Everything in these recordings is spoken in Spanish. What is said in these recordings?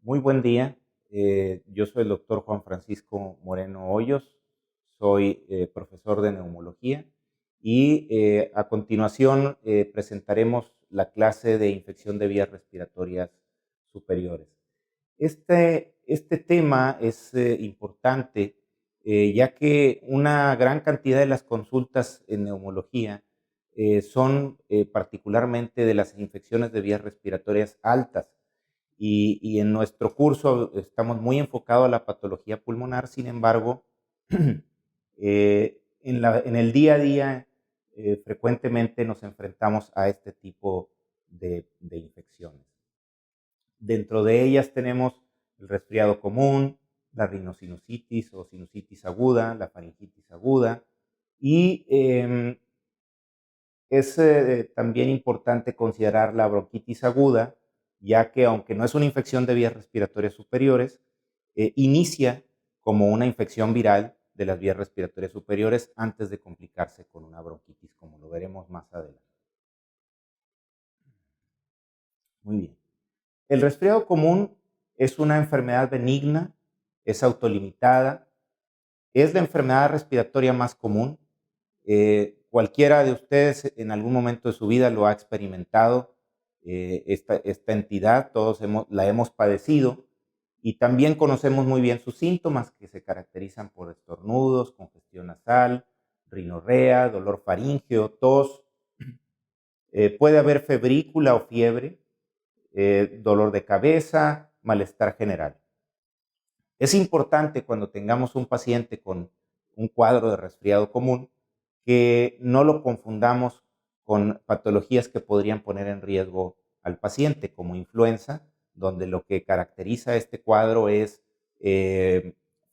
Muy buen día. Yo soy el doctor Juan Francisco Moreno Hoyos, soy profesor de neumología y a continuación presentaremos la clase de infección de vías respiratorias superiores. Este tema es importante ya que una gran cantidad de las consultas en neumología son particularmente de las infecciones de vías respiratorias altas y en nuestro curso estamos muy enfocados a la patología pulmonar. Sin embargo, en el día a día frecuentemente nos enfrentamos a este tipo de infecciones. Dentro de ellas tenemos el resfriado común, la rinosinusitis o sinusitis aguda, la faringitis aguda y es también importante considerar la bronquitis aguda, ya que aunque no es una infección de vías respiratorias superiores, inicia como una infección viral de las vías respiratorias superiores antes de complicarse con una bronquitis, como lo veremos más adelante. Muy bien. El resfriado común es una enfermedad benigna, es autolimitada, es la enfermedad respiratoria más común. Cualquiera de ustedes en algún momento de su vida lo ha experimentado, esta entidad, todos la hemos padecido y también conocemos muy bien sus síntomas que se caracterizan por estornudos, congestión nasal, rinorrea, dolor faríngeo, tos. Puede haber febrícula o fiebre, dolor de cabeza, malestar general. Es importante cuando tengamos un paciente con un cuadro de resfriado común que no lo confundamos con patologías que podrían poner en riesgo al paciente, como influenza, donde lo que caracteriza este cuadro es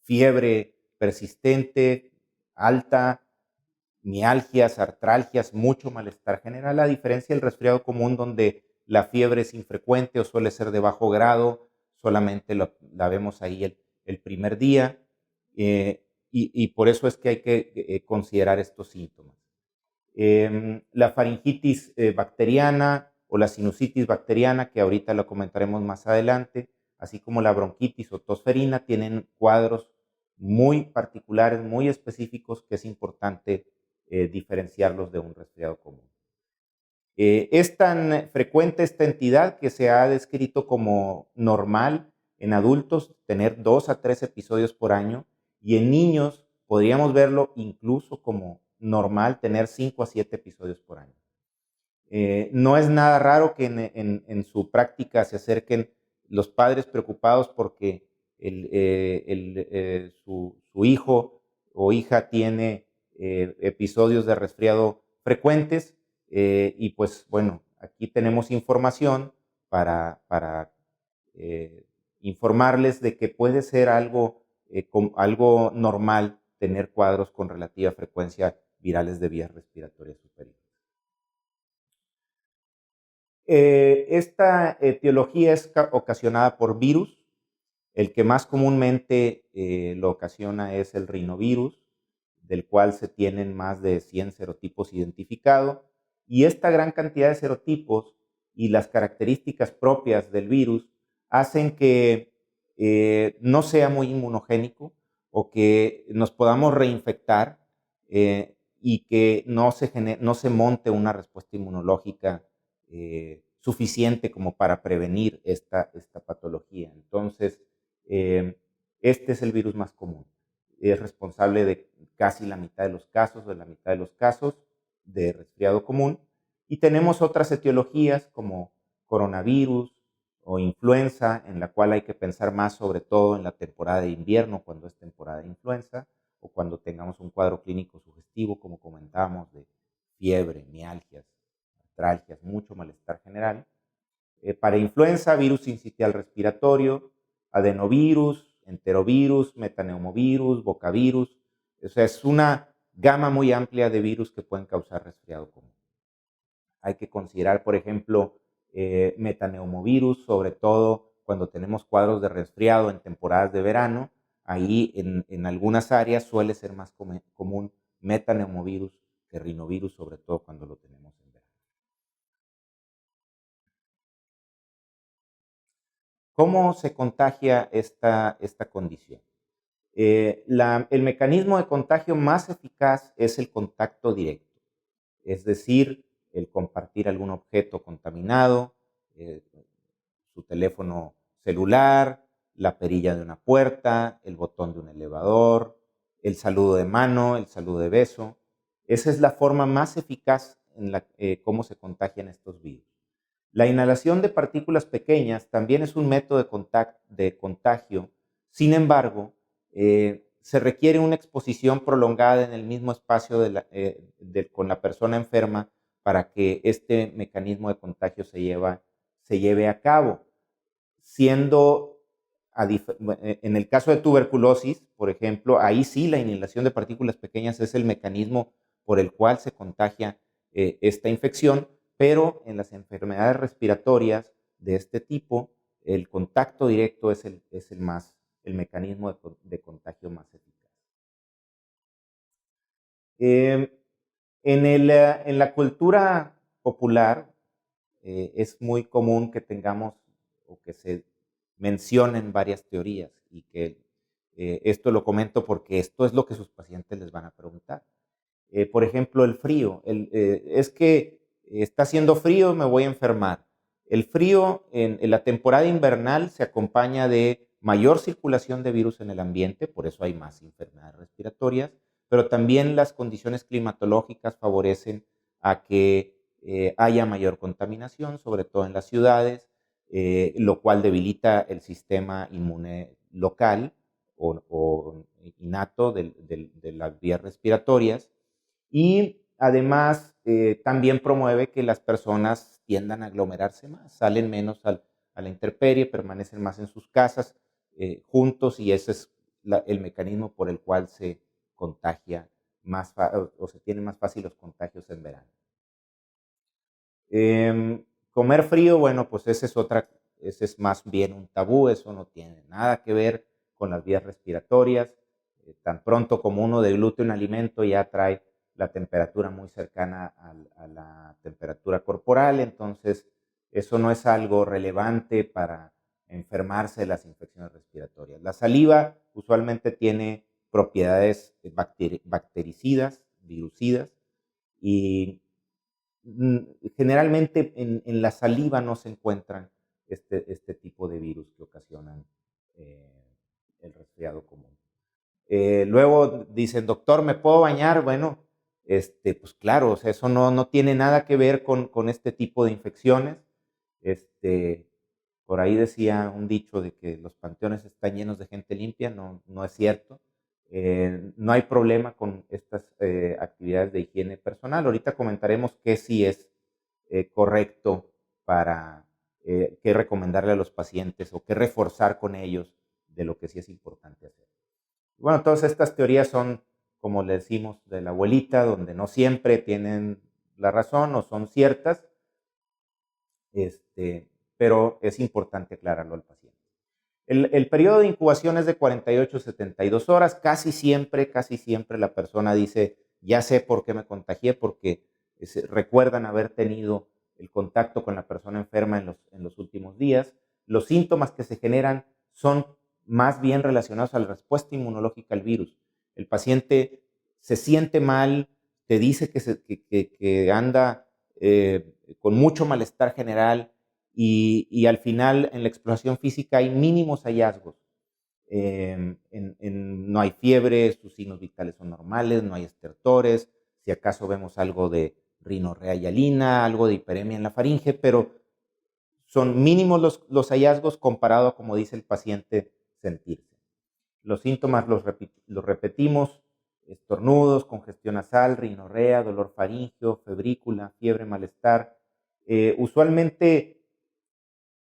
fiebre persistente, alta, mialgias, artralgias, mucho malestar general, a diferencia del resfriado común, donde la fiebre es infrecuente o suele ser de bajo grado, solamente la vemos ahí el primer día, y por eso es que hay que considerar estos síntomas. La faringitis bacteriana o la sinusitis bacteriana, que ahorita lo comentaremos más adelante, así como la bronquitis o tosferina, tienen cuadros muy particulares, muy específicos, que es importante diferenciarlos de un resfriado común. Es tan frecuente esta entidad que se ha descrito como normal en adultos tener 2 a 3 episodios por año, y en niños podríamos verlo incluso como normal tener 5 a 7 episodios por año. No es nada raro que en su práctica se acerquen los padres preocupados porque su hijo o hija tiene episodios de resfriado frecuentes, y pues bueno, aquí tenemos información para informarles de que puede ser algo normal tener cuadros con relativa frecuencia virales de vías respiratorias superiores. Esta etiología es ocasionada por virus. El que más comúnmente lo ocasiona es el rinovirus, del cual se tienen más de 100 serotipos identificados. Y esta gran cantidad de serotipos y las características propias del virus hacen que no sea muy inmunogénico o que nos podamos reinfectar, y que no se monte una respuesta inmunológica suficiente como para prevenir esta patología. Entonces, este es el virus más común. Es responsable de casi la mitad de los casos, de resfriado común. Y tenemos otras etiologías como coronavirus o influenza, en la cual hay que pensar más sobre todo en la temporada de invierno, cuando es temporada de influenza, o cuando tengamos un cuadro clínico sugestivo, como comentábamos, de fiebre, mialgias, artralgias, mucho malestar general. Para influenza, virus sincitial respiratorio, adenovirus, enterovirus, metaneumovirus, bocavirus. O sea, es una gama muy amplia de virus que pueden causar resfriado común. Hay que considerar, por ejemplo, metaneumovirus, sobre todo cuando tenemos cuadros de resfriado en temporadas de verano. Ahí en algunas áreas suele ser más común metaneumovirus que rinovirus, sobre todo cuando lo tenemos en verano. ¿Cómo se contagia esta condición? El mecanismo de contagio más eficaz es el contacto directo, es decir, el compartir algún objeto contaminado, su teléfono celular, la perilla de una puerta, el botón de un elevador, el saludo de mano, el saludo de beso. Esa es la forma más eficaz en cómo se contagian estos virus. La inhalación de partículas pequeñas también es un método de contagio. Sin embargo, se requiere una exposición prolongada en el mismo espacio con la persona enferma para que este mecanismo de contagio se lleve a cabo. En el caso de tuberculosis, por ejemplo, ahí sí la inhalación de partículas pequeñas es el mecanismo por el cual se contagia esta infección, pero en las enfermedades respiratorias de este tipo, el contacto directo es el mecanismo de contagio más eficaz. En la cultura popular es muy común que tengamos o que se mencionen varias teorías y que esto lo comento porque esto es lo que sus pacientes les van a preguntar. Por ejemplo, el frío. Es que está haciendo frío, me voy a enfermar. El frío en la temporada invernal se acompaña de mayor circulación de virus en el ambiente, por eso hay más enfermedades respiratorias, pero también las condiciones climatológicas favorecen a que haya mayor contaminación, sobre todo en las ciudades, lo cual debilita el sistema inmune local o innato de las vías respiratorias. Y además también promueve que las personas tiendan a aglomerarse más, salen menos a la intemperie, permanecen más en sus casas juntos y ese es el mecanismo por el cual se contagia o se tienen más fácil los contagios en verano. Comer frío, bueno, pues ese es más bien un tabú, eso no tiene nada que ver con las vías respiratorias. Tan pronto como uno deglute un alimento ya trae la temperatura muy cercana a la temperatura corporal, entonces eso no es algo relevante para enfermarse de las infecciones respiratorias. La saliva usualmente tiene propiedades bactericidas, virucidas, y generalmente en la saliva no se encuentran este tipo de virus que ocasionan el resfriado común. Luego dicen, doctor, ¿me puedo bañar? Bueno, pues claro, o sea, eso no tiene nada que ver con este tipo de infecciones. Por ahí decía un dicho de que los panteones están llenos de gente limpia, no es cierto. No hay problema con estas actividades de higiene personal. Ahorita comentaremos qué sí es correcto para qué recomendarle a los pacientes o qué reforzar con ellos de lo que sí es importante hacer. Bueno, todas estas teorías son, como le decimos, de la abuelita, donde no siempre tienen la razón o son ciertas, pero es importante aclararlo al paciente. El periodo de incubación es de 48 a 72 horas. Casi siempre la persona dice, ya sé por qué me contagié, porque recuerdan haber tenido el contacto con la persona enferma en los últimos días. Los síntomas que se generan son más bien relacionados a la respuesta inmunológica al virus. El paciente se siente mal, te dice que anda con mucho malestar general, y al final en la exploración física hay mínimos hallazgos. No hay fiebre, sus signos vitales son normales, no hay estertores, si acaso vemos algo de rinorrea hialina, algo de hiperemia en la faringe, pero son mínimos los hallazgos comparado a, como dice el paciente, sentirse. Los síntomas los repetimos: estornudos, congestión nasal, rinorrea, dolor faríngeo, febrícula, fiebre, malestar. Usualmente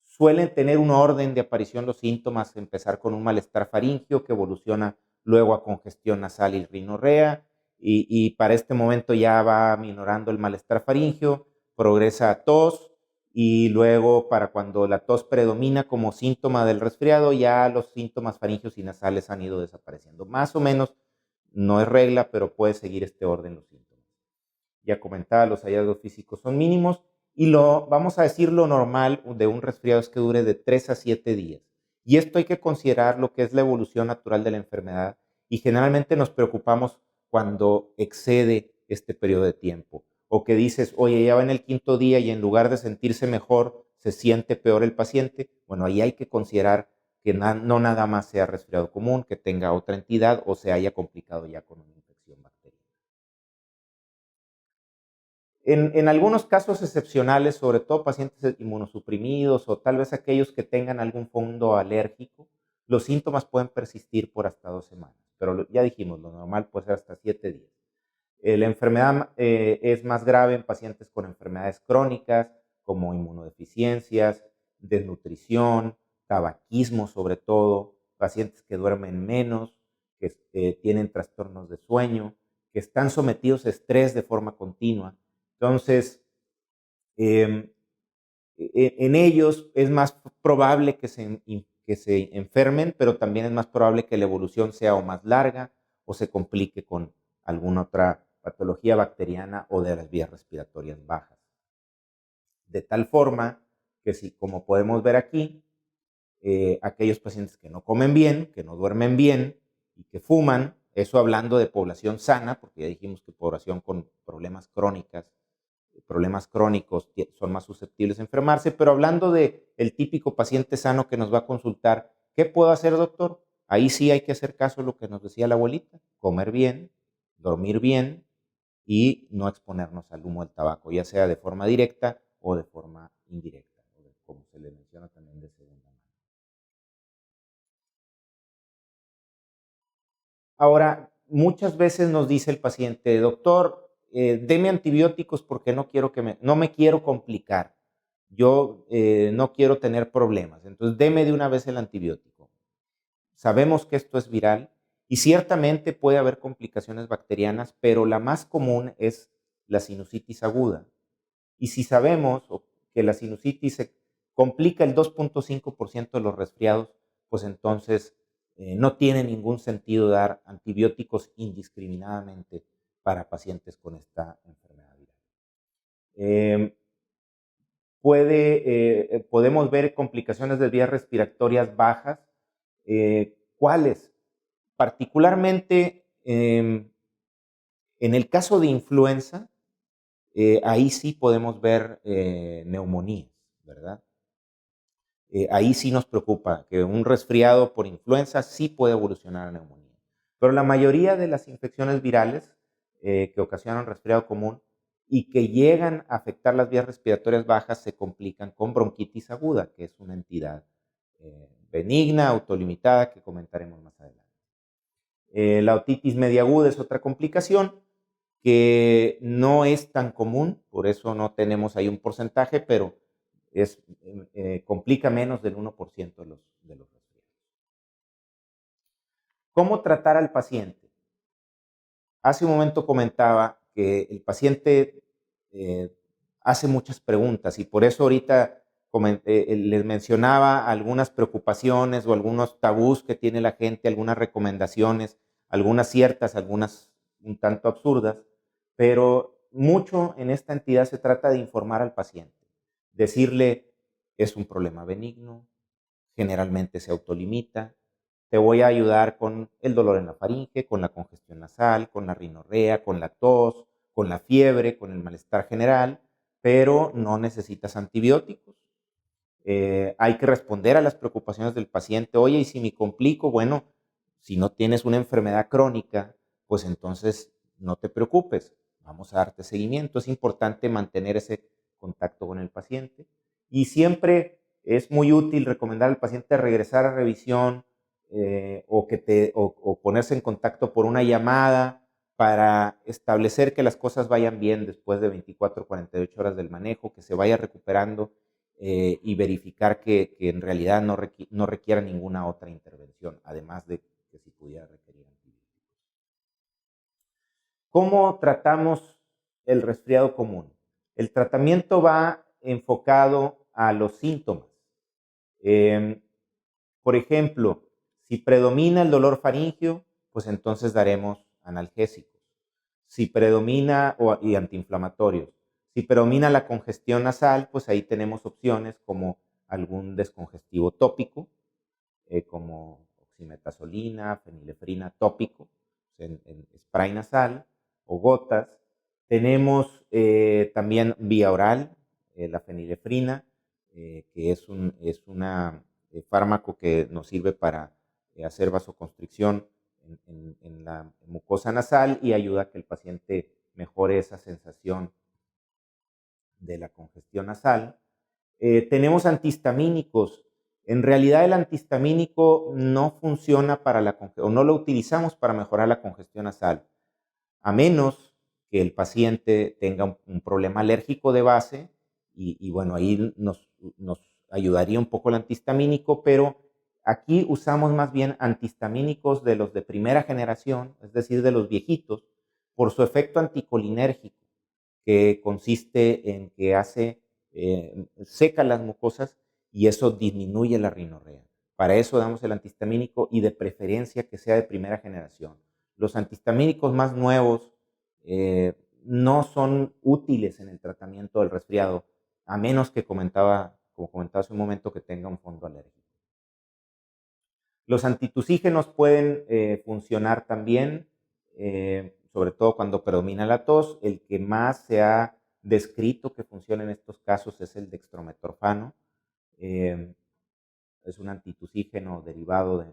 suelen tener un orden de aparición los síntomas, empezar con un malestar faríngeo que evoluciona luego a congestión nasal y rinorrea, y para este momento ya va minorando el malestar faríngeo, progresa a tos, y luego para cuando la tos predomina como síntoma del resfriado, ya los síntomas faringios y nasales han ido desapareciendo. Más o menos, no es regla, pero puede seguir este orden los síntomas. Ya comentaba, los hallazgos físicos son mínimos Y vamos a decir, lo normal de un resfriado es que dure de 3 a 7 días. Y esto hay que considerar lo que es la evolución natural de la enfermedad. Y generalmente nos preocupamos cuando excede este periodo de tiempo. O que dices, oye, ya va en el quinto día y en lugar de sentirse mejor, se siente peor el paciente. Bueno, ahí hay que considerar que no nada más sea resfriado común, que tenga otra entidad o se haya complicado ya con una infección bacteriana. En algunos casos excepcionales, sobre todo pacientes inmunosuprimidos o tal vez aquellos que tengan algún fondo alérgico, los síntomas pueden persistir por hasta 2 semanas, pero ya dijimos, lo normal puede ser hasta 7 días. La enfermedad es más grave en pacientes con enfermedades crónicas como inmunodeficiencias, desnutrición, tabaquismo sobre todo, pacientes que duermen menos, que tienen trastornos de sueño, que están sometidos a estrés de forma continua. Entonces, em, en ellos es más probable que se enfermen, pero también es más probable que la evolución sea o más larga o se complique con alguna otra patología bacteriana o de las vías respiratorias bajas. De tal forma que si, como podemos ver aquí, aquellos pacientes que no comen bien, que no duermen bien y que fuman, eso hablando de población sana, porque ya dijimos que población con problemas crónicos son más susceptibles a enfermarse, pero hablando de el típico paciente sano que nos va a consultar, ¿qué puedo hacer, doctor? Ahí sí hay que hacer caso a lo que nos decía la abuelita, comer bien, dormir bien y no exponernos al humo del tabaco, ya sea de forma directa o de forma indirecta, como se le menciona también de segunda mano. Ahora, muchas veces nos dice el paciente, doctor, deme antibióticos porque no me quiero complicar. Yo no quiero tener problemas. Entonces, deme de una vez el antibiótico. Sabemos que esto es viral y ciertamente puede haber complicaciones bacterianas, pero la más común es la sinusitis aguda. Y si sabemos que la sinusitis se complica el 2.5% de los resfriados, pues entonces no tiene ningún sentido dar antibióticos indiscriminadamente para pacientes con esta enfermedad viral. Eh, podemos ver complicaciones de vías respiratorias bajas. ¿Cuáles? Particularmente en el caso de influenza, ahí sí podemos ver neumonías, ¿verdad? Ahí sí nos preocupa que un resfriado por influenza sí puede evolucionar a neumonía. Pero la mayoría de las infecciones virales que ocasionan resfriado común y que llegan a afectar las vías respiratorias bajas se complican con bronquitis aguda, que es una entidad benigna, autolimitada, que comentaremos más adelante. La otitis media aguda es otra complicación que no es tan común, por eso no tenemos ahí un porcentaje, pero complica menos del 1% de los resfriados. ¿Cómo tratar al paciente? Hace un momento comentaba que el paciente hace muchas preguntas y por eso ahorita les mencionaba algunas preocupaciones o algunos tabús que tiene la gente, algunas recomendaciones, algunas ciertas, algunas un tanto absurdas, pero mucho en esta entidad se trata de informar al paciente, decirle es un problema benigno, generalmente se autolimita, te voy a ayudar con el dolor en la faringe, con la congestión nasal, con la rinorrea, con la tos, con la fiebre, con el malestar general, pero no necesitas antibióticos. Hay que responder a las preocupaciones del paciente. Oye, y si me complico, bueno, si no tienes una enfermedad crónica, pues entonces no te preocupes, vamos a darte seguimiento. Es importante mantener ese contacto con el paciente y siempre es muy útil recomendar al paciente regresar a revisión o ponerse en contacto por una llamada para establecer que las cosas vayan bien después de 24 o 48 horas del manejo, que se vaya recuperando y verificar que en realidad no requiera ninguna otra intervención, además de que si pudiera requerir antibióticos. ¿Cómo tratamos el resfriado común? El tratamiento va enfocado a los síntomas. Por ejemplo, si predomina el dolor faríngeo, pues entonces daremos analgésicos. Si predomina y antiinflamatorios. Si predomina la congestión nasal, pues ahí tenemos opciones como algún descongestivo tópico, como oximetazolina, fenilefrina tópico, en spray nasal o gotas. Tenemos también vía oral, la fenilefrina, que es un fármaco que nos sirve para hacer vasoconstricción en la mucosa nasal y ayuda a que el paciente mejore esa sensación de la congestión nasal. Tenemos antihistamínicos. En realidad el antihistamínico no funciona para la congestión, o no lo utilizamos para mejorar la congestión nasal, a menos que el paciente tenga un problema alérgico de base y bueno, ahí nos ayudaría un poco el antihistamínico, pero aquí usamos más bien antihistamínicos de los de primera generación, es decir, de los viejitos, por su efecto anticolinérgico, que consiste en que seca las mucosas y eso disminuye la rinorrea. Para eso damos el antihistamínico y de preferencia que sea de primera generación. Los antihistamínicos más nuevos no son útiles en el tratamiento del resfriado, a menos que como comentaba hace un momento, que tenga un fondo alérgico. Los antitusígenos pueden funcionar también, sobre todo cuando predomina la tos. El que más se ha descrito que funciona en estos casos es el dextrometorfano. Es un antitusígeno derivado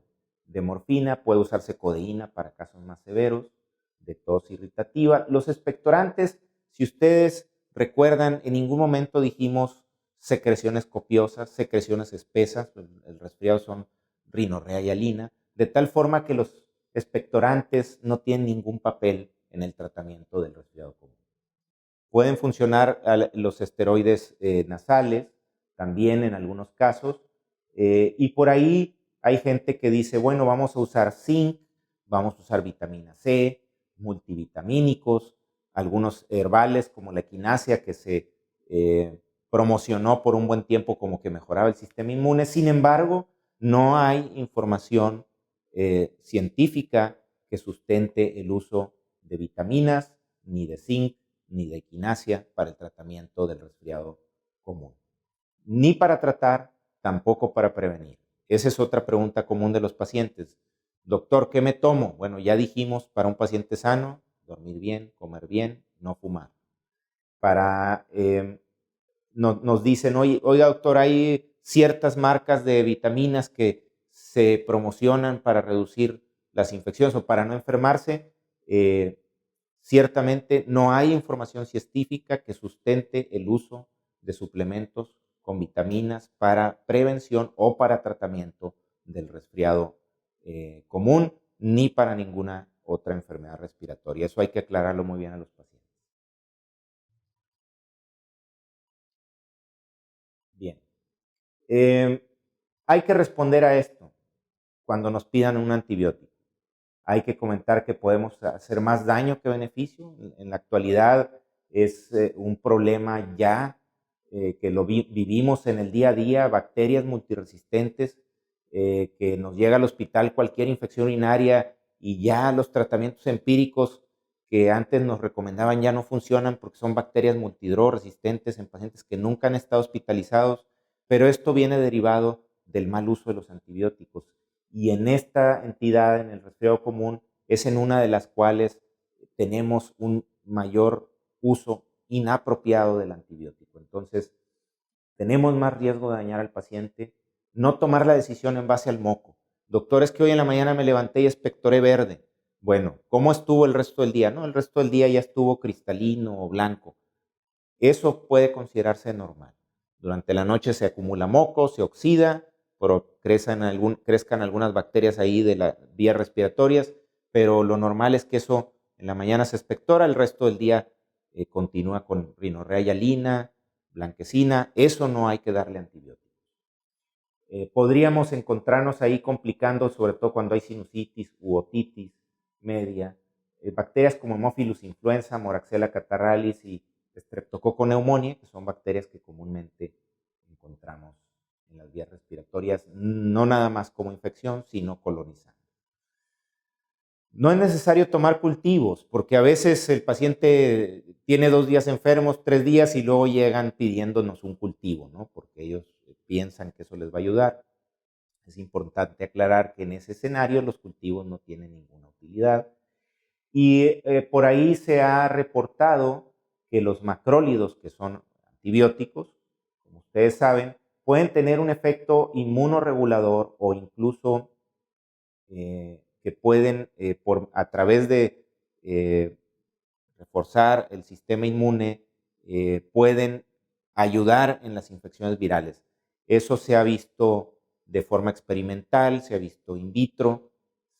de morfina. Puede usarse codeína para casos más severos de tos irritativa. Los expectorantes, si ustedes recuerdan, en ningún momento dijimos secreciones copiosas, secreciones espesas. El resfriado son rinorrea y alina, de tal forma que los expectorantes no tienen ningún papel en el tratamiento del resfriado común. Pueden funcionar los esteroides nasales, también en algunos casos, y por ahí hay gente que dice, bueno, vamos a usar zinc, vamos a usar vitamina C, multivitamínicos, algunos herbales como la equinacia que se promocionó por un buen tiempo como que mejoraba el sistema inmune. Sin embargo, no hay información científica que sustente el uso de vitaminas, ni de zinc, ni de equinacia para el tratamiento del resfriado común. Ni para tratar, tampoco para prevenir. Esa es otra pregunta común de los pacientes. Doctor, ¿qué me tomo? Bueno, ya dijimos, para un paciente sano, dormir bien, comer bien, no fumar. Nos dicen, oiga doctor, hay ciertas marcas de vitaminas que se promocionan para reducir las infecciones o para no enfermarse. Ciertamente no hay información científica que sustente el uso de suplementos con vitaminas para prevención o para tratamiento del resfriado común, ni para ninguna otra enfermedad respiratoria. Eso hay que aclararlo muy bien a los pacientes. Bien. Hay que responder a esto cuando nos pidan un antibiótico. Hay que comentar que podemos hacer más daño que beneficio. En la actualidad es un problema ya que lo vivimos en el día a día, bacterias multiresistentes, que nos llega al hospital cualquier infección urinaria y ya los tratamientos empíricos que antes nos recomendaban ya no funcionan porque son bacterias multidrogresistentes en pacientes que nunca han estado hospitalizados, pero esto viene derivado del mal uso de los antibióticos. Y en esta entidad, en el resfriado común, es en una de las cuales tenemos un mayor uso inapropiado del antibiótico. Entonces, tenemos más riesgo de dañar al paciente. No tomar la decisión en base al moco. Doctor, es que hoy en la mañana me levanté y expectoré verde. Bueno, ¿cómo estuvo el resto del día? No, el resto del día ya estuvo cristalino o blanco. Eso puede considerarse normal. Durante la noche se acumula moco, se oxida, crezcan algunas bacterias ahí de las vías respiratorias, pero lo normal es que eso en la mañana se expectora, el resto del día continúa con rinorrea y alina, blanquecina. Eso no hay que darle antibióticos. Podríamos encontrarnos ahí complicando, sobre todo cuando hay sinusitis u otitis media, bacterias como Haemophilus influenza, Moraxella catarrhalis y Streptococcus pneumoniae, que son bacterias que comúnmente encontramos en las vías respiratorias, no nada más como infección, sino colonizando. No es necesario tomar cultivos, porque a veces el paciente tiene 2 días enfermos, 3 días y luego llegan pidiéndonos un cultivo, ¿no? Porque ellos piensan que eso les va a ayudar. Es importante aclarar que en ese escenario los cultivos no tienen ninguna utilidad. Y por ahí se ha reportado que los macrólidos, que son antibióticos, como ustedes saben, pueden tener un efecto inmunorregulador o incluso que pueden, a través de eh, reforzar el sistema inmune, pueden ayudar en las infecciones virales. Eso se ha visto de forma experimental, se ha visto in vitro,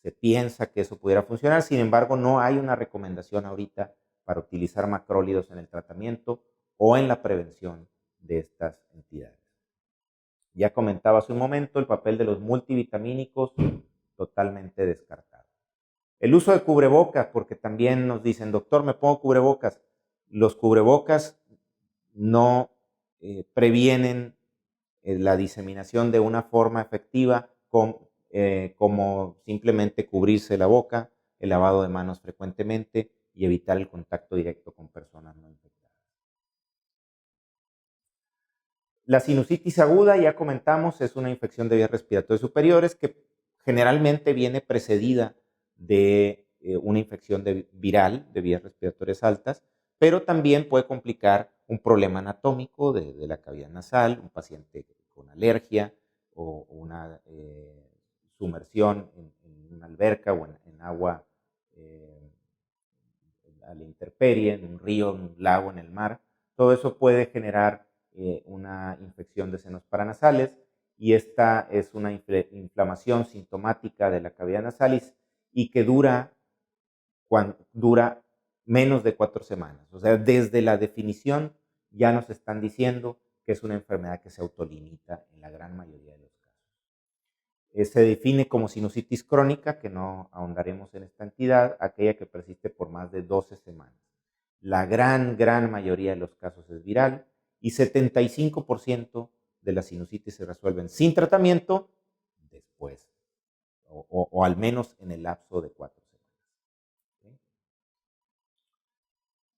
se piensa que eso pudiera funcionar, sin embargo, no hay una recomendación ahorita para utilizar macrólidos en el tratamiento o en la prevención de estas entidades. Ya comentaba hace un momento el papel de los multivitamínicos, totalmente descartado. El uso de cubrebocas, porque también nos dicen, doctor, me pongo cubrebocas. Los cubrebocas no previenen la diseminación de una forma efectiva como simplemente cubrirse la boca, el lavado de manos frecuentemente y evitar el contacto directo con personas no infectadas. La sinusitis aguda, ya comentamos, es una infección de vías respiratorias superiores que generalmente viene precedida de una infección viral de vías respiratorias altas, pero también puede complicar un problema anatómico de la cavidad nasal, un paciente con alergia o una sumersión en una alberca o en agua eh, a la intemperie, en un río, en un lago, en el mar. Todo eso puede generar una infección de senos paranasales y esta es una inflamación sintomática de la cavidad nasal y que dura menos de 4 semanas. O sea, desde la definición ya nos están diciendo que es una enfermedad que se autolimita en la gran mayoría de los casos. Se define como sinusitis crónica, que no ahondaremos en esta entidad, aquella que persiste por más de 12 semanas. La gran mayoría de los casos es viral y 75% de las sinusitis se resuelven sin tratamiento después, o al menos en el lapso de 4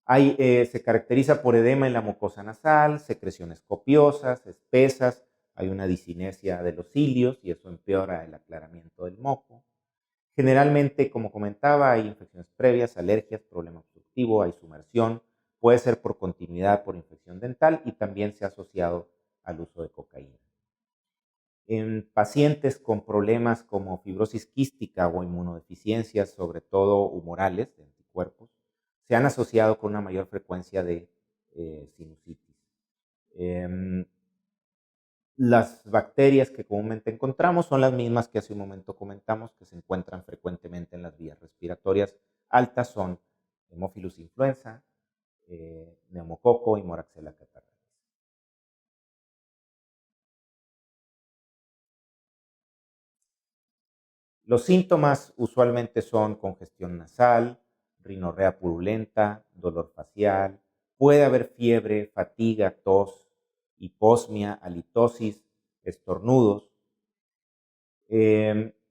semanas. Se caracteriza por edema en la mucosa nasal, secreciones copiosas, espesas, hay una disinesia de los cilios y eso empeora el aclaramiento del moco. Generalmente, como comentaba, hay infecciones previas, alergias, problema obstructivo, hay sumersión, puede ser por continuidad, por infección dental y también se ha asociado al uso de cocaína. En pacientes con problemas como fibrosis quística o inmunodeficiencias, sobre todo humorales, de anticuerpos, se han asociado con una mayor frecuencia de sinusitis. Las bacterias que comúnmente encontramos son las mismas que hace un momento comentamos, que se encuentran frecuentemente en las vías respiratorias altas, son Haemophilus influenza, neumococo y Moraxella catarrhalis. Los síntomas usualmente son congestión nasal, rinorrea purulenta, dolor facial, puede haber fiebre, fatiga, tos, hiposmia, halitosis, estornudos. En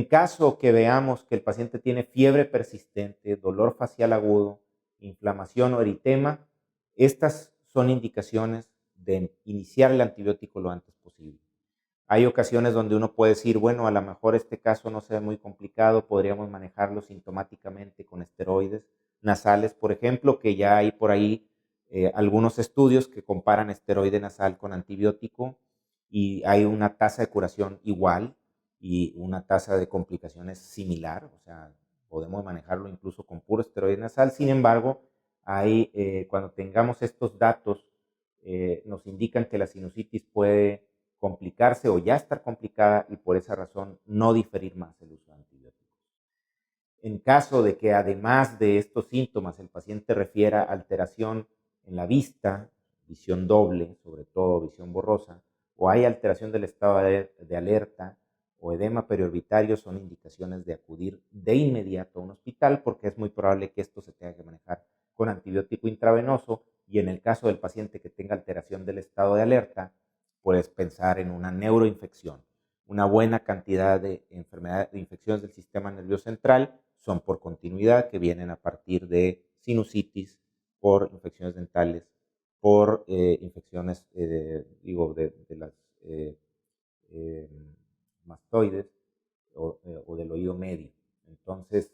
caso que veamos que el paciente tiene fiebre persistente, dolor facial agudo, inflamación o eritema, estas son indicaciones de iniciar el antibiótico lo antes posible. Hay ocasiones donde uno puede decir, bueno, a lo mejor este caso no se ve muy complicado, podríamos manejarlo sintomáticamente con esteroides nasales, por ejemplo, que ya hay por ahí algunos estudios que comparan esteroide nasal con antibiótico y hay una tasa de curación igual y una tasa de complicaciones similar, o sea, podemos manejarlo incluso con puro esteroide nasal. Sin embargo, cuando tengamos estos datos, nos indican que la sinusitis puede complicarse o ya estar complicada y por esa razón no diferir más el uso de antibióticos. En caso de que además de estos síntomas el paciente refiera alteración en la vista, visión doble, sobre todo visión borrosa, o hay alteración del estado de alerta o edema periorbitario, son indicaciones de acudir de inmediato a un hospital porque es muy probable que esto se tenga que manejar con antibiótico intravenoso y en el caso del paciente que tenga alteración del estado de alerta, puedes pensar en una neuroinfección. una buena cantidad de enfermedades, de infecciones del sistema nervioso central son por continuidad, que vienen a partir de sinusitis, por infecciones dentales, por infecciones, de las eh, mastoides o del oído medio. Entonces,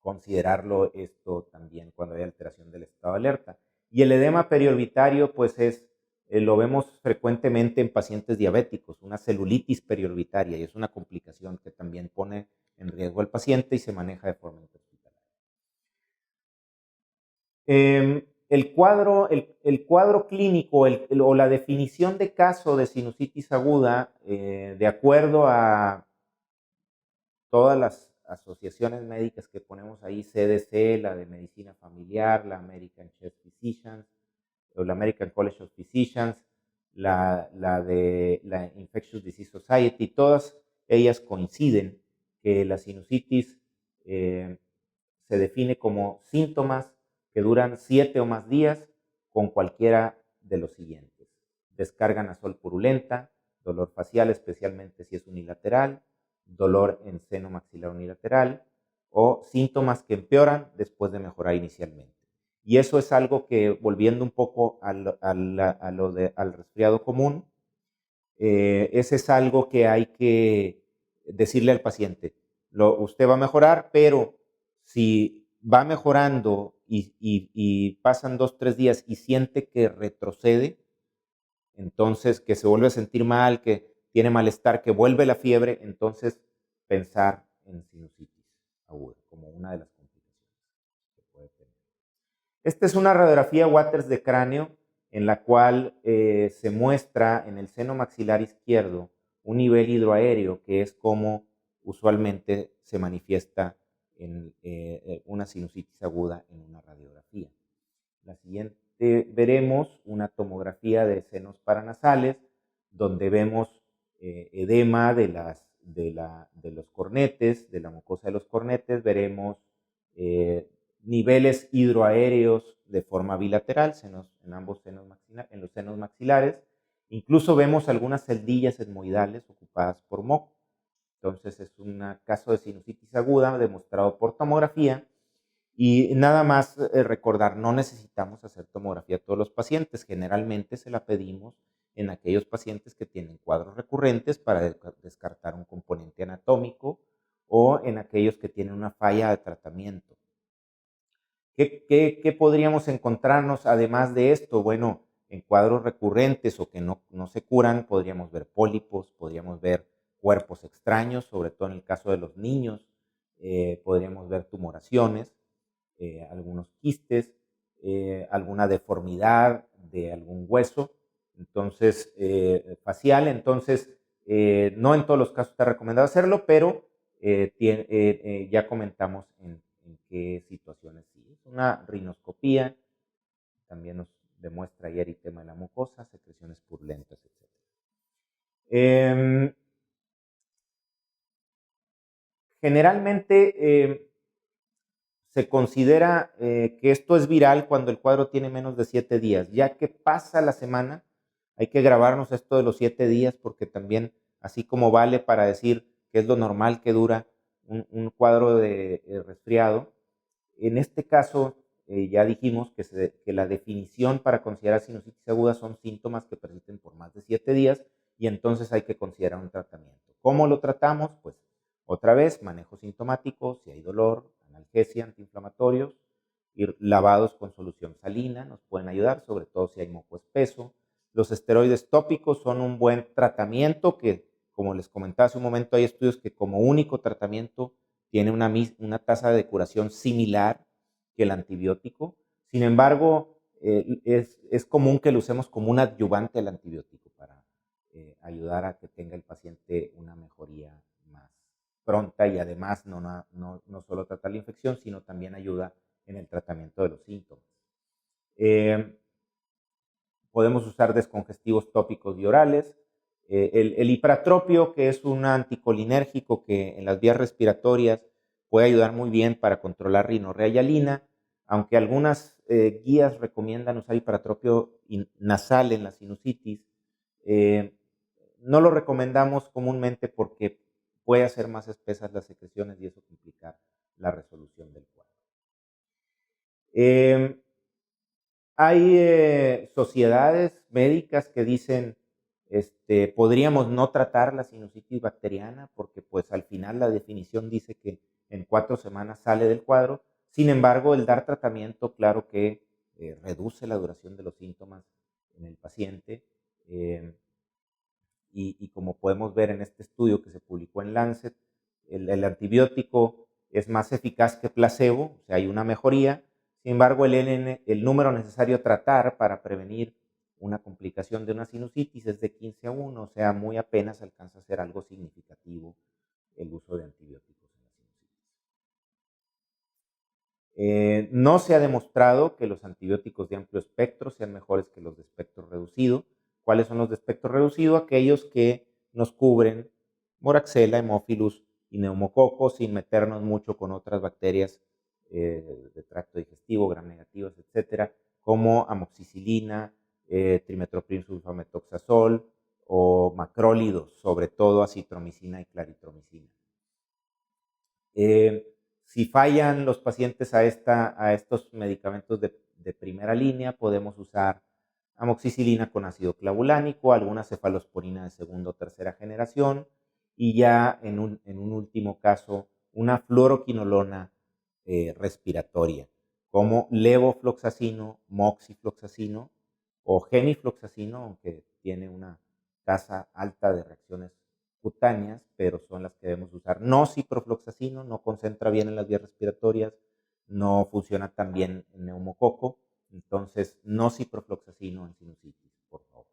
considerarlo esto también cuando hay alteración del estado de alerta. Y el edema periorbitario, pues lo vemos frecuentemente en pacientes diabéticos, una celulitis periorbitaria, y es una complicación que también pone en riesgo al paciente y se maneja de forma interhospitalaria. El cuadro clínico o la definición de caso de sinusitis aguda, de acuerdo a todas las asociaciones médicas que ponemos ahí, CDC, la de Medicina Familiar, la American Chest Physicians, o la American College of Physicians, la de la Infectious Disease Society, todas ellas coinciden que la sinusitis se define como síntomas que duran 7 o más días con cualquiera de los siguientes: descarga nasal purulenta, dolor facial, especialmente si es unilateral, dolor en seno maxilar unilateral, o síntomas que empeoran después de mejorar inicialmente. Y eso es algo que, volviendo un poco al resfriado común, ese es algo que hay que decirle al paciente. Usted va a mejorar, pero si va mejorando y pasan 2, 3 días y siente que retrocede, entonces que se vuelve a sentir mal, que tiene malestar, que vuelve la fiebre, entonces pensar en sinusitis aguda como una de las complicaciones que puede tener. Esta es una radiografía Waters de cráneo en la cual se muestra en el seno maxilar izquierdo un nivel hidroaéreo, que es como usualmente se manifiesta en una sinusitis aguda en una radiografía. La siguiente veremos una tomografía de senos paranasales, donde vemos edema de los cornetes, de la mucosa de los cornetes. Veremos niveles hidroaéreos de forma bilateral en ambos senos en los senos maxilares. Incluso vemos algunas celdillas etmoidales ocupadas por moco. Entonces es un caso de sinusitis aguda demostrado por tomografía. Y nada más recordar, no necesitamos hacer tomografía a todos los pacientes. Generalmente se la pedimos en aquellos pacientes que tienen cuadros recurrentes para descartar un componente anatómico, o en aquellos que tienen una falla de tratamiento. ¿Qué podríamos encontrarnos además de esto? Bueno, en cuadros recurrentes o que no se curan, podríamos ver pólipos, podríamos ver cuerpos extraños, sobre todo en el caso de los niños. Podríamos ver tumoraciones, algunos quistes, alguna deformidad de algún hueso, entonces facial. Entonces, no en todos los casos está recomendado hacerlo, pero ya comentamos en qué situaciones sí. Es una rinoscopía, también nos demuestra ahí eritema de la mucosa, secreciones purulentas, etc. Generalmente se considera que esto es viral cuando el cuadro tiene menos de 7 días. Ya que pasa la semana, hay que grabarnos esto de los 7 días, porque también, así como vale para decir que es lo normal que dura un cuadro de resfriado, en este caso ya dijimos que la definición para considerar sinusitis aguda son síntomas que persisten por más de 7 días, y entonces hay que considerar un tratamiento. ¿Cómo lo tratamos? Pues otra vez, manejo sintomático, si hay dolor, analgesia, antiinflamatorios, y lavados con solución salina nos pueden ayudar, sobre todo si hay moco espeso. Los esteroides tópicos son un buen tratamiento que, como les comentaba hace un momento, hay estudios que como único tratamiento tiene una tasa de curación similar que el antibiótico. Sin embargo, es común que lo usemos como un adyuvante al antibiótico para ayudar a que tenga el paciente una mejoría más pronta, y además no solo trata la infección, sino también ayuda en el tratamiento de los síntomas. Podemos usar descongestivos tópicos y orales. El ipratropio, que es un anticolinérgico que en las vías respiratorias puede ayudar muy bien para controlar rinorrea y hialina, aunque algunas guías recomiendan usar ipratropio nasal en la sinusitis. no lo recomendamos comúnmente porque puede hacer más espesas las secreciones y eso complicar la resolución del cuadro. Hay sociedades médicas que dicen, podríamos no tratar la sinusitis bacteriana porque pues al final la definición dice que en 4 semanas sale del cuadro. Sin embargo, el dar tratamiento, claro que reduce la duración de los síntomas en el paciente. Y como podemos ver en este estudio que se publicó en Lancet, el antibiótico es más eficaz que placebo, o sea, hay una mejoría. Sin embargo, el número necesario a tratar para prevenir una complicación de una sinusitis es de 15 a 1, o sea, muy apenas alcanza a ser algo significativo el uso de antibióticos en la sinusitis. No se ha demostrado que los antibióticos de amplio espectro sean mejores que los de espectro reducido. ¿Cuáles son los de espectro reducido? Aquellos que nos cubren Moraxella, Haemophilus y neumococo sin meternos mucho con otras bacterias de tracto digestivo, gram negativas, etcétera, como amoxicilina, trimetoprim sulfametoxazol o macrólidos, sobre todo acitromicina y claritromicina. Si fallan los pacientes a estos medicamentos de primera línea, podemos usar amoxicilina con ácido clavulánico, alguna cefalosporina de segunda o tercera generación y ya en un último caso una fluoroquinolona respiratoria como levofloxacino, moxifloxacino o gemifloxacino, aunque tiene una tasa alta de reacciones cutáneas, pero son las que debemos usar. No ciprofloxacino, no concentra bien en las vías respiratorias, no funciona tan bien en neumococo, entonces no ciprofloxacino en sinusitis, por favor.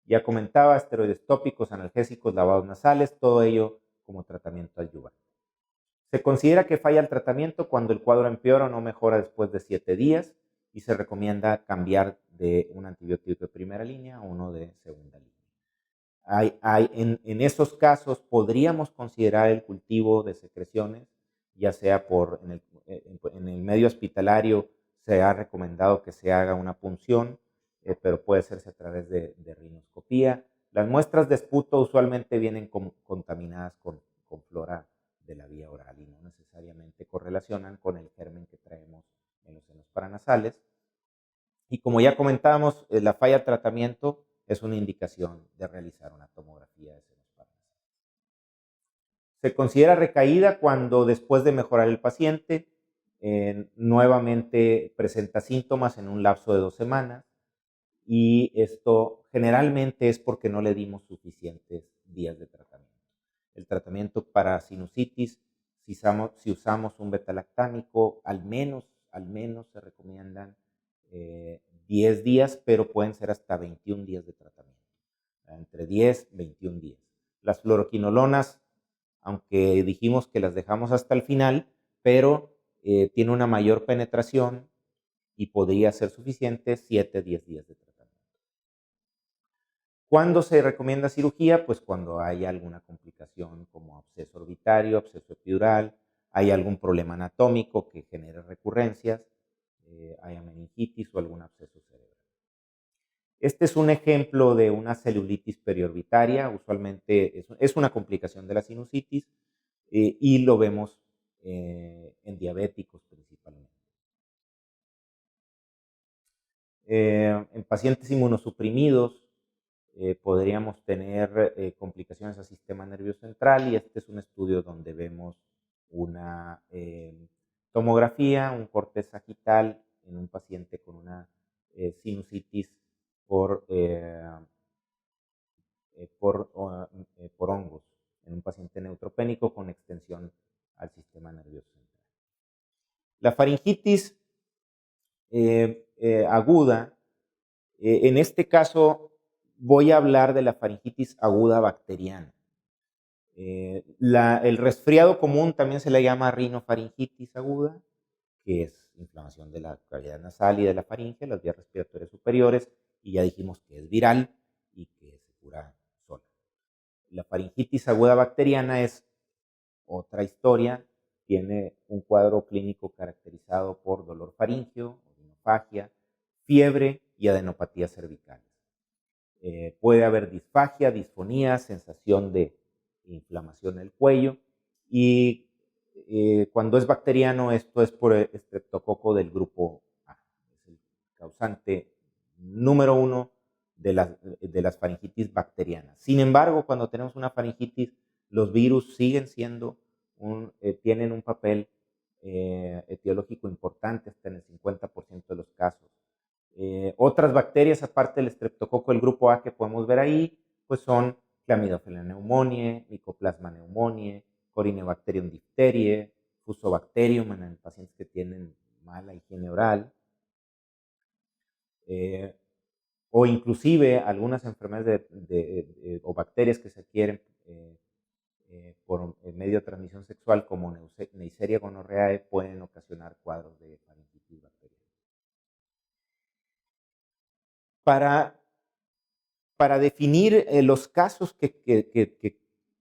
Ya comentaba, esteroides tópicos, analgésicos, lavados nasales, todo ello como tratamiento adyuvante. Se considera que falla el tratamiento cuando el cuadro empeora o no mejora después de 7 días y se recomienda cambiar de un antibiótico de primera línea a uno de segunda línea. En esos casos podríamos considerar el cultivo de secreciones, ya sea en el medio hospitalario se ha recomendado que se haga una punción, pero puede hacerse a través de rinoscopía. Las muestras de esputo usualmente vienen contaminadas con flora de la vía oral y no necesariamente correlacionan con el germen que traemos en los senos paranasales. Y como ya comentábamos, la falla de tratamiento es una indicación de realizar una tomografía de senos paranasales. Se considera recaída cuando después de mejorar el paciente nuevamente presenta síntomas en un lapso de 2 semanas y esto generalmente es porque no le dimos suficientes días de tratamiento. El tratamiento para sinusitis, si usamos un betalactámico, al menos se recomiendan 10 días, pero pueden ser hasta 21 días de tratamiento. Entre 10 y 21 días. Las fluoroquinolonas, aunque dijimos que las dejamos hasta el final, pero tiene una mayor penetración y podría ser suficiente 7 a 10 días de tratamiento. ¿Cuándo se recomienda cirugía? Pues cuando hay alguna complicación como absceso orbitario, absceso epidural, hay algún problema anatómico que genere recurrencias, haya meningitis o algún absceso cerebral. Este es un ejemplo de una celulitis periorbitaria, usualmente es una complicación de la sinusitis y lo vemos en diabéticos principalmente. En pacientes inmunosuprimidos podríamos tener complicaciones al sistema nervioso central y este es un estudio donde vemos una tomografía, un corte sagital en un paciente con una sinusitis por hongos, en un paciente neutropénico con extensión al sistema nervioso central. La faringitis aguda, en este caso voy a hablar de la faringitis aguda bacteriana. El resfriado común también se le llama rinofaringitis aguda, que es inflamación de la cavidad nasal y de la faringe, las vías respiratorias superiores, y ya dijimos que es viral y que se cura sola. La faringitis aguda bacteriana es otra historia, tiene un cuadro clínico caracterizado por dolor faríngeo, rinofagia, fiebre y adenopatías cervicales. Puede haber disfagia, disfonía, sensación de inflamación en el cuello y cuando es bacteriano esto es por el estreptococo del grupo A. Es el causante número 1 de las faringitis bacterianas. Sin embargo, cuando tenemos una faringitis, los virus siguen siendo tienen un papel etiológico importante hasta en el 50% de los casos. Otras bacterias, aparte del estreptococo del grupo A que podemos ver ahí, pues son Chlamydophila pneumoniae, Mycoplasma pneumoniae, Corynebacterium diphtheriae, Fusobacterium en pacientes que tienen mala higiene oral, o inclusive algunas enfermedades o bacterias que se adquieren por medio de transmisión sexual como Neisseria gonorrhoeae pueden ocasionar cuadros de faringitis bacteriana. Para definir los casos que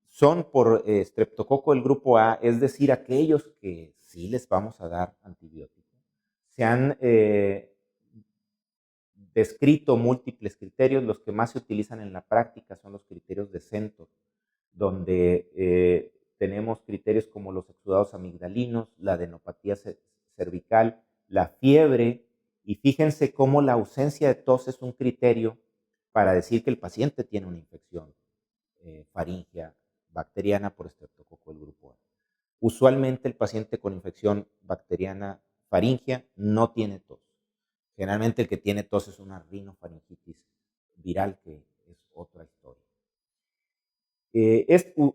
son por estreptococo del grupo A, es decir, aquellos que sí les vamos a dar antibióticos, se han descrito múltiples criterios. Los que más se utilizan en la práctica son los criterios de Centor, donde tenemos criterios como los exudados amigdalinos, la adenopatía cervical, la fiebre, y fíjense cómo la ausencia de tos es un criterio para decir que el paciente tiene una infección faríngea bacteriana por estreptococo del grupo A. Usualmente el paciente con infección bacteriana faríngea no tiene tos. Generalmente el que tiene tos es una rinofaringitis viral, que es otra historia.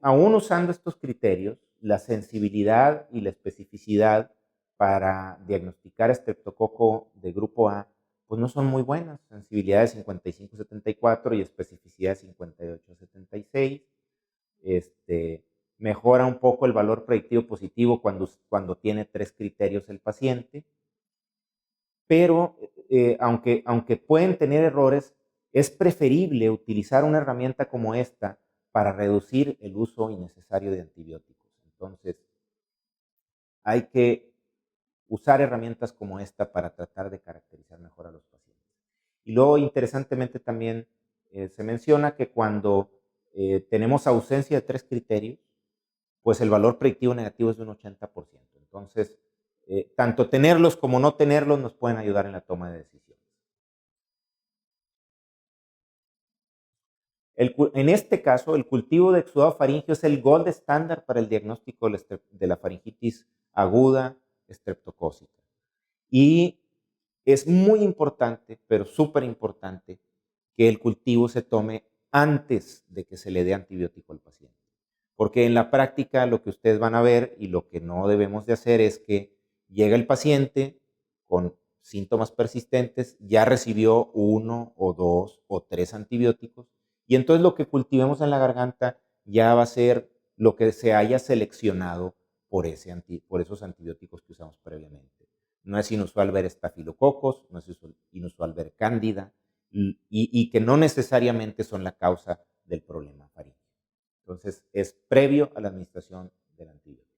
Aún usando estos criterios, la sensibilidad y la especificidad para diagnosticar estreptococo de grupo A pues no son muy buenas. Sensibilidad de 55-74 y especificidad de 58-76. Mejora un poco el valor predictivo positivo cuando tiene 3 criterios el paciente. Pero aunque pueden tener errores, es preferible utilizar una herramienta como esta para reducir el uso innecesario de antibióticos. Entonces, hay que usar herramientas como esta para tratar de caracterizar mejor a los pacientes. Y luego, interesantemente, también se menciona que cuando tenemos ausencia de 3 criterios, pues el valor predictivo negativo es de un 80%. Entonces, tanto tenerlos como no tenerlos nos pueden ayudar en la toma de decisiones. En este caso, el cultivo de exudado faríngeo es el gold estándar para el diagnóstico de la faringitis aguda estreptocócica. Y es muy importante, pero súper importante, que el cultivo se tome antes de que se le dé antibiótico al paciente. Porque en la práctica lo que ustedes van a ver y lo que no debemos de hacer es que llega el paciente con síntomas persistentes, ya recibió 1 o 2 o 3 antibióticos y entonces lo que cultivemos en la garganta ya va a ser lo que se haya seleccionado por esos antibióticos que usamos previamente. No es inusual ver estafilococos, no es inusual ver cándida y que no necesariamente son la causa del problema faríngeo. Entonces, es previo a la administración del antibiótico.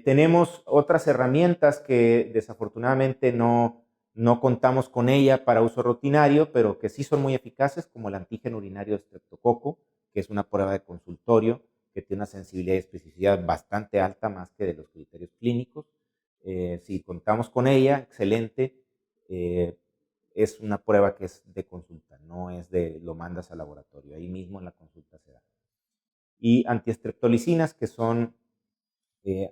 Tenemos otras herramientas que desafortunadamente no contamos con ella para uso rutinario, pero que sí son muy eficaces, como el antígeno urinario de estreptococo, que es una prueba de consultorio que tiene una sensibilidad y especificidad bastante alta, más que de los criterios clínicos. Si contamos con ella, excelente. Es una prueba que es de consulta, no es de lo mandas al laboratorio, ahí mismo en la consulta se da. Y antiestreptolicinas, que son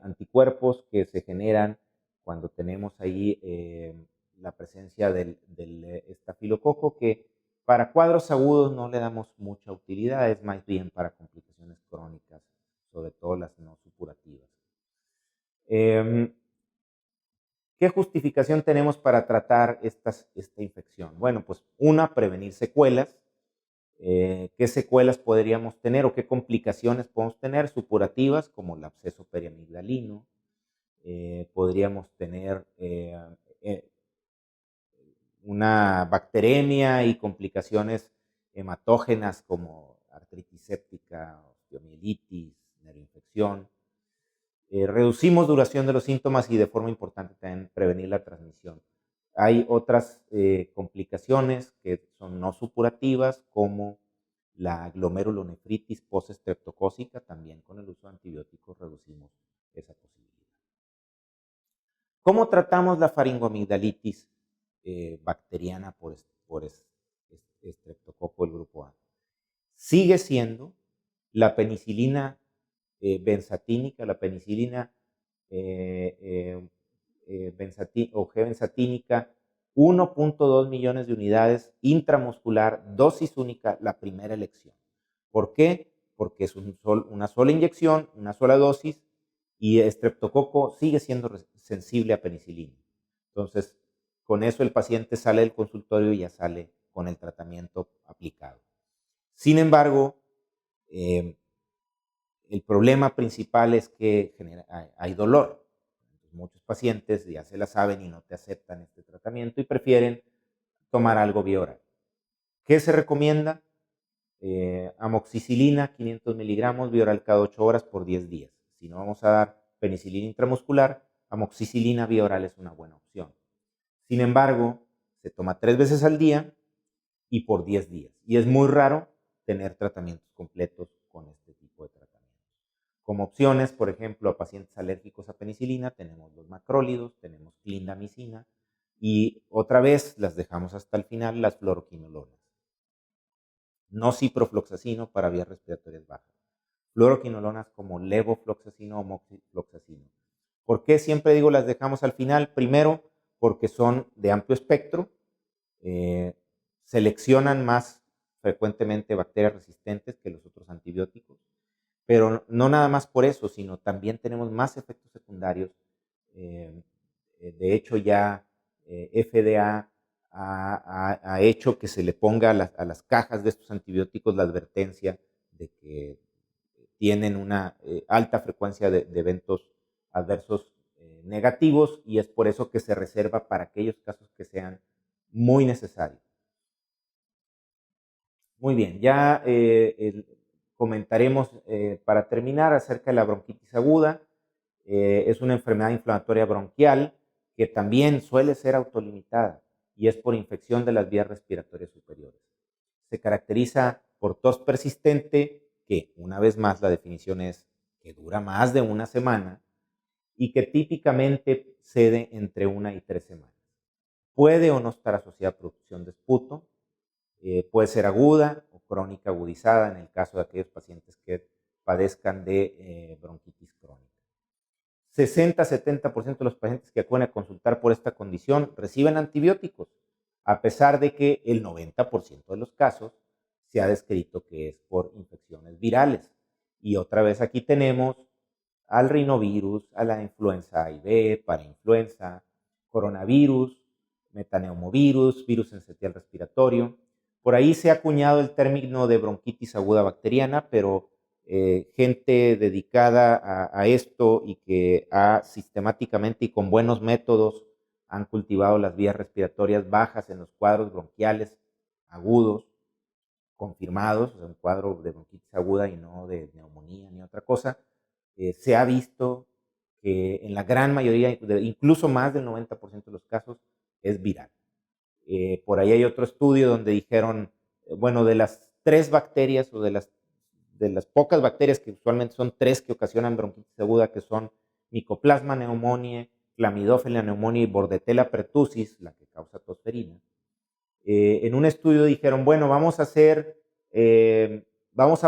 anticuerpos que se generan cuando tenemos ahí la presencia del estafilococo, que para cuadros agudos no le damos mucha utilidad, es más bien para complicaciones crónicas, sobre todo las no supurativas. ¿Qué justificación tenemos para tratar esta infección? Bueno, pues una, prevenir secuelas. ¿Qué secuelas podríamos tener o qué complicaciones podemos tener? Supurativas, como el absceso periamigdalino. Podríamos tener una bacteremia y complicaciones hematógenas como artritis séptica, osteomielitis, neuroinfección. Reducimos duración de los síntomas y de forma importante también prevenir la transmisión. Hay otras complicaciones que son no supurativas, como la glomerulonefritis postestreptocócica. También con el uso de antibióticos reducimos esa posibilidad. ¿Cómo tratamos la faringoamigdalitis bacteriana por estreptococo del grupo A? Sigue siendo la penicilina benzatínica, la penicilina o G-benzatínica, 1.2 millones de unidades intramuscular, dosis única, la primera elección. ¿Por qué? Porque es una sola inyección, una sola dosis, y estreptococo sigue siendo sensible a penicilina. Entonces, con eso el paciente sale del consultorio y ya sale con el tratamiento aplicado. Sin embargo, el problema principal es que hay dolor. Muchos pacientes ya se la saben y no te aceptan este tratamiento y prefieren tomar algo vía oral. ¿Qué se recomienda? Amoxicilina, 500 miligramos, vía oral cada 8 horas por 10 días. Si no vamos a dar penicilina intramuscular, amoxicilina vía oral es una buena opción. Sin embargo, se toma 3 veces al día y por 10 días. Y es muy raro tener tratamientos completos con este tipo de tratamientos. Como opciones, por ejemplo, a pacientes alérgicos a penicilina, tenemos los macrólidos, tenemos clindamicina y otra vez las dejamos hasta el final, las fluoroquinolonas. No ciprofloxacino para vías respiratorias bajas. Fluoroquinolonas como levofloxacino o moxifloxacino. ¿Por qué siempre digo las dejamos al final? Primero, porque son de amplio espectro, seleccionan más frecuentemente bacterias resistentes que los otros antibióticos. Pero no nada más por eso, sino también tenemos más efectos secundarios. De hecho, ya FDA ha hecho que se le ponga a las cajas de estos antibióticos la advertencia de que tienen una alta frecuencia de eventos adversos negativos, y es por eso que se reserva para aquellos casos que sean muy necesarios. Muy bien, ya comentaremos para terminar acerca de la bronquitis aguda. Es una enfermedad inflamatoria bronquial que también suele ser autolimitada y es por infección de las vías respiratorias superiores. Se caracteriza por tos persistente, que una vez más la definición es que dura más de una semana y que típicamente cede entre 1 y 3 semanas. Puede o no estar asociada a producción de esputo. Puede ser aguda o crónica agudizada en el caso de aquellos pacientes que padezcan de bronquitis crónica. 60-70% de los pacientes que acuden a consultar por esta condición reciben antibióticos, a pesar de que el 90% de los casos se ha descrito que es por infecciones virales. Y otra vez aquí tenemos al rinovirus, a la influenza A y B, parainfluenza, coronavirus, metaneumovirus, virus encetial respiratorio. Por ahí se ha acuñado el término de bronquitis aguda bacteriana, pero gente dedicada a esto y que ha sistemáticamente y con buenos métodos han cultivado las vías respiratorias bajas en los cuadros bronquiales agudos, confirmados, o sea, un cuadro de bronquitis aguda y no de neumonía ni otra cosa. Se ha visto que en la gran mayoría, incluso más del 90% de los casos, es viral. Por ahí hay otro estudio donde dijeron, bueno, de las 3 bacterias o de las pocas bacterias, que usualmente son 3 que ocasionan bronquitis aguda, que son Mycoplasma pneumoniae, Chlamydophila pneumoniae y Bordetella pertussis, la que causa tosferina. En un estudio dijeron, bueno, vamos a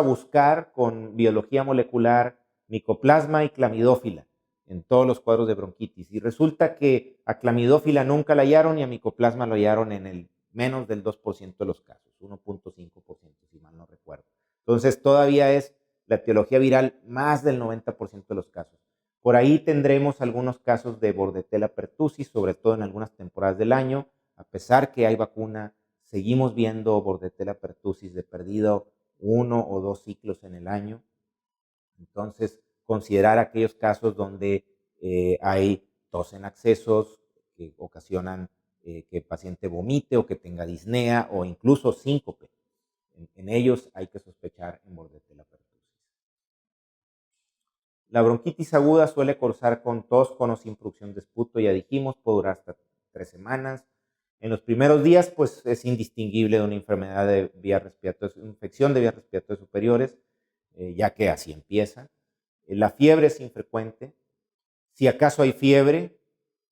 buscar con biología molecular Mycoplasma y Chlamydophila en todos los cuadros de bronquitis. Y resulta que a Chlamydophila nunca la hallaron y a Mycoplasma lo hallaron en el menos del 2% de los casos, 1.5% si mal no recuerdo. Entonces todavía es la etiología viral más del 90% de los casos. Por ahí tendremos algunos casos de Bordetella pertussis, sobre todo en algunas temporadas del año. A pesar que hay vacuna, seguimos viendo Bordetella pertussis de perdido 1 o 2 ciclos en el año. Entonces, considerar aquellos casos donde hay tos en accesos que ocasionan que el paciente vomite o que tenga disnea o incluso síncope. En ellos hay que sospechar en Bordetella pertussis. La bronquitis aguda suele cursar con tos, con o sin producción de esputo, ya dijimos, puede durar hasta 3 semanas. En los primeros días, pues es indistinguible de una enfermedad de vías respiratorias, infección de vías respiratorias superiores, ya que así empieza. La fiebre es infrecuente. Si acaso hay fiebre,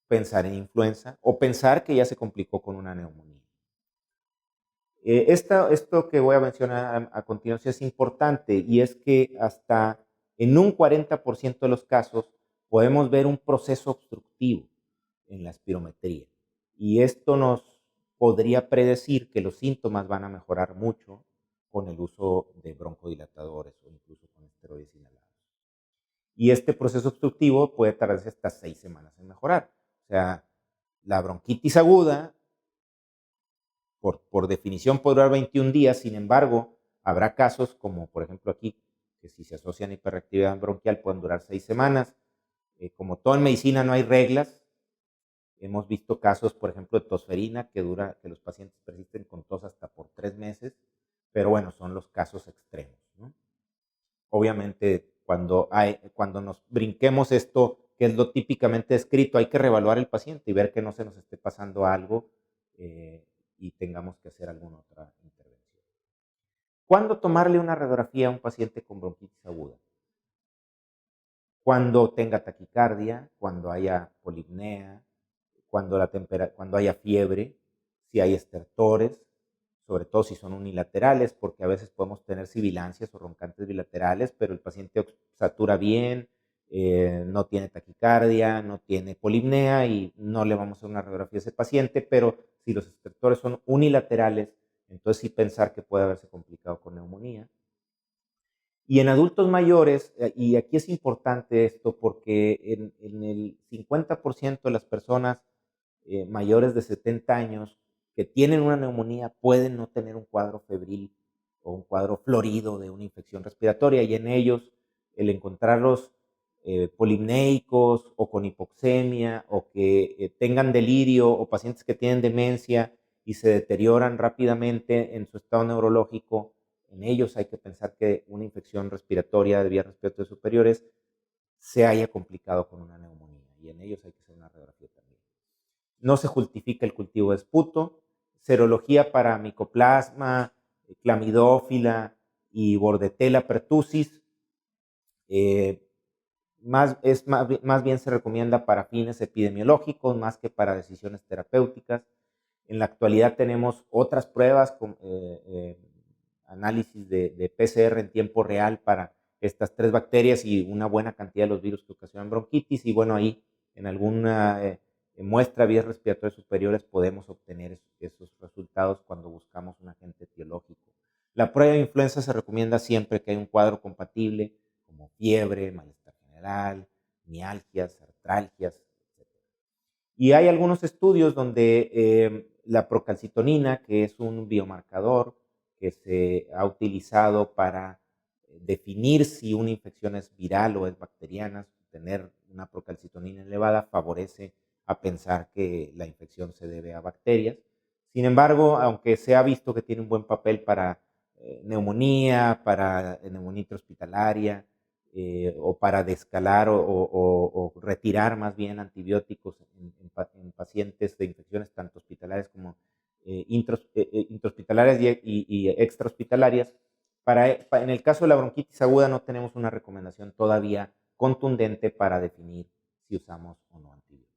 pensar en influenza o pensar que ya se complicó con una neumonía. Esto que voy a mencionar a continuación es importante y es que hasta en un 40% de los casos podemos ver un proceso obstructivo en la espirometría y esto nos podría predecir que los síntomas van a mejorar mucho con el uso de broncodilatadores o incluso con esteroides inhalados. Y este proceso obstructivo puede tardarse hasta 6 semanas en mejorar. O sea, la bronquitis aguda por definición puede durar 21 días, sin embargo, habrá casos como por ejemplo aquí, que si se asocian a hiperactividad bronquial pueden durar 6 semanas. Como todo en medicina no hay reglas, hemos visto casos, por ejemplo, de tosferina que los pacientes persisten con tos hasta por 3 meses, pero bueno, son los casos extremos, ¿no? Obviamente, cuando nos brinquemos esto, que es lo típicamente descrito, hay que reevaluar el paciente y ver que no se nos esté pasando algo y tengamos que hacer alguna otra intervención. ¿Cuándo tomarle una radiografía a un paciente con bronquitis aguda? Cuando tenga taquicardia, cuando haya polipnea, cuando haya fiebre, si hay estertores, sobre todo si son unilaterales, porque a veces podemos tener sibilancias o roncantes bilaterales, pero el paciente satura bien, no tiene taquicardia, no tiene polipnea y no le vamos a hacer una radiografía a ese paciente, pero si los estertores son unilaterales, entonces sí pensar que puede haberse complicado con neumonía. Y en adultos mayores, y aquí es importante esto porque en el 50% de las personas mayores de 70 años que tienen una neumonía pueden no tener un cuadro febril o un cuadro florido de una infección respiratoria y en ellos el encontrarlos polimneicos o con hipoxemia o que tengan delirio o pacientes que tienen demencia y se deterioran rápidamente en su estado neurológico, en ellos hay que pensar que una infección respiratoria de vías respiratorias superiores se haya complicado con una neumonía y en ellos hay que hacer una radiografía también. No se justifica el cultivo de esputo, serología para micoplasma, clamidófila y bordetella pertussis. Más bien se recomienda para fines epidemiológicos más que para decisiones terapéuticas. En la actualidad tenemos otras pruebas, análisis de PCR en tiempo real para estas 3 bacterias y una buena cantidad de los virus que ocasionan bronquitis. Y bueno, ahí en alguna muestra de vías respiratorias superiores podemos obtener esos resultados cuando buscamos un agente etiológico. La prueba de influenza se recomienda siempre que hay un cuadro compatible, como fiebre, malestar general, mialgias, artralgias, etc. Y hay algunos estudios donde la procalcitonina, que es un biomarcador que se ha utilizado para definir si una infección es viral o es bacteriana, tener una procalcitonina elevada favorece a pensar que la infección se debe a bacterias. Sin embargo, aunque se ha visto que tiene un buen papel para neumonía, para neumonía intrahospitalaria, o para descalar o retirar más bien antibióticos en pacientes de infecciones tanto hospitalarias como intrahospitalarias y extrahospitalarias. En el caso de la bronquitis aguda no tenemos una recomendación todavía contundente para definir si usamos o no antibióticos.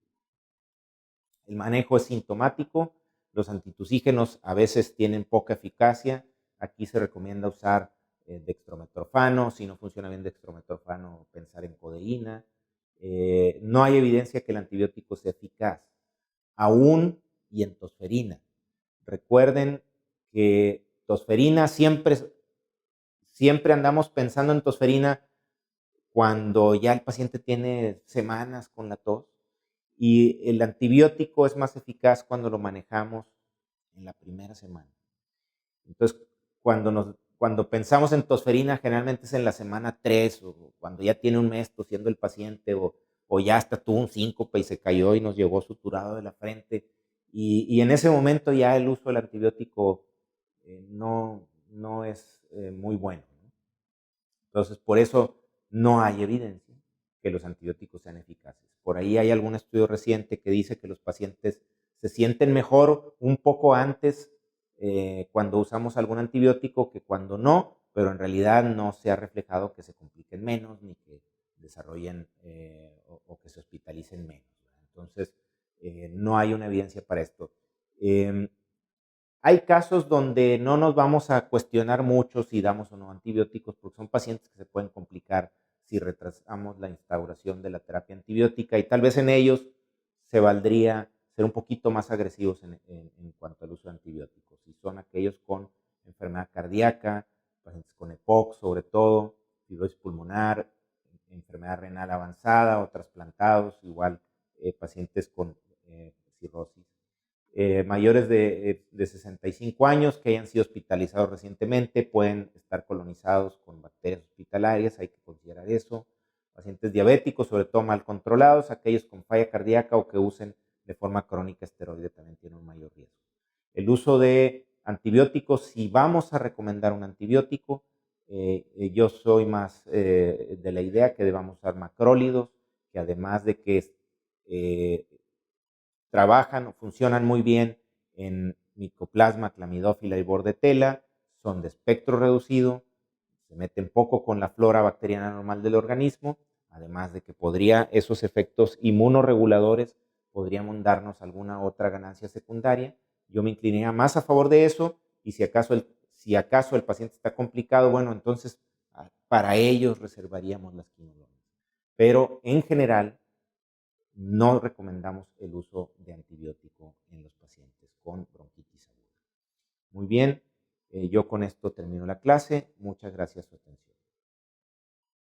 El manejo es sintomático, los antitusígenos a veces tienen poca eficacia, aquí se recomienda usar dextrometorfano, si no funciona bien dextrometorfano, pensar en codeína. No hay evidencia que el antibiótico sea eficaz, aún y en tosferina. Recuerden que tosferina siempre andamos pensando en tosferina cuando ya el paciente tiene semanas con la tos y el antibiótico es más eficaz cuando lo manejamos en la primera semana. Entonces, cuando pensamos en tosferina, generalmente es en la semana 3 o cuando ya tiene un mes tosiendo el paciente o ya hasta tuvo un síncope y se cayó y nos llegó suturado de la frente. Y en ese momento ya el uso del antibiótico no es muy bueno, ¿no? Entonces, por eso no hay evidencia que los antibióticos sean eficaces. Por ahí hay algún estudio reciente que dice que los pacientes se sienten mejor un poco antes cuando usamos algún antibiótico que cuando no, pero en realidad no se ha reflejado que se compliquen menos ni que desarrollen o que se hospitalicen menos. Entonces, no hay una evidencia para esto. Hay casos donde no nos vamos a cuestionar mucho si damos o no antibióticos, porque son pacientes que se pueden complicar si retrasamos la instauración de la terapia antibiótica, y tal vez en ellos se valdría ser un poquito más agresivos en cuanto al uso de antibióticos. Si son aquellos con enfermedad cardíaca, pacientes con EPOC sobre todo, fibrosis pulmonar, enfermedad renal avanzada o trasplantados, igual pacientes con cirrosis. Mayores de 65 años que hayan sido hospitalizados recientemente pueden estar colonizados con bacterias hospitalarias, hay que considerar eso. Pacientes diabéticos, sobre todo mal controlados, aquellos con falla cardíaca o que usen de forma crónica esteroide también tienen un mayor riesgo. El uso de antibióticos, si vamos a recomendar un antibiótico, yo soy más de la idea que debamos usar macrólidos, que además de que trabajan o funcionan muy bien en Mycoplasma, Clamidófila y Bordetella, son de espectro reducido, se meten poco con la flora bacteriana normal del organismo, además de que esos efectos inmunorreguladores podrían darnos alguna otra ganancia secundaria. Yo me inclinaría más a favor de eso, y si acaso el paciente está complicado, bueno, entonces para ellos reservaríamos las quinolonas. Pero en general, no recomendamos el uso de antibiótico en los pacientes con bronquitis aguda. Muy bien, yo con esto termino la clase. Muchas gracias por su atención.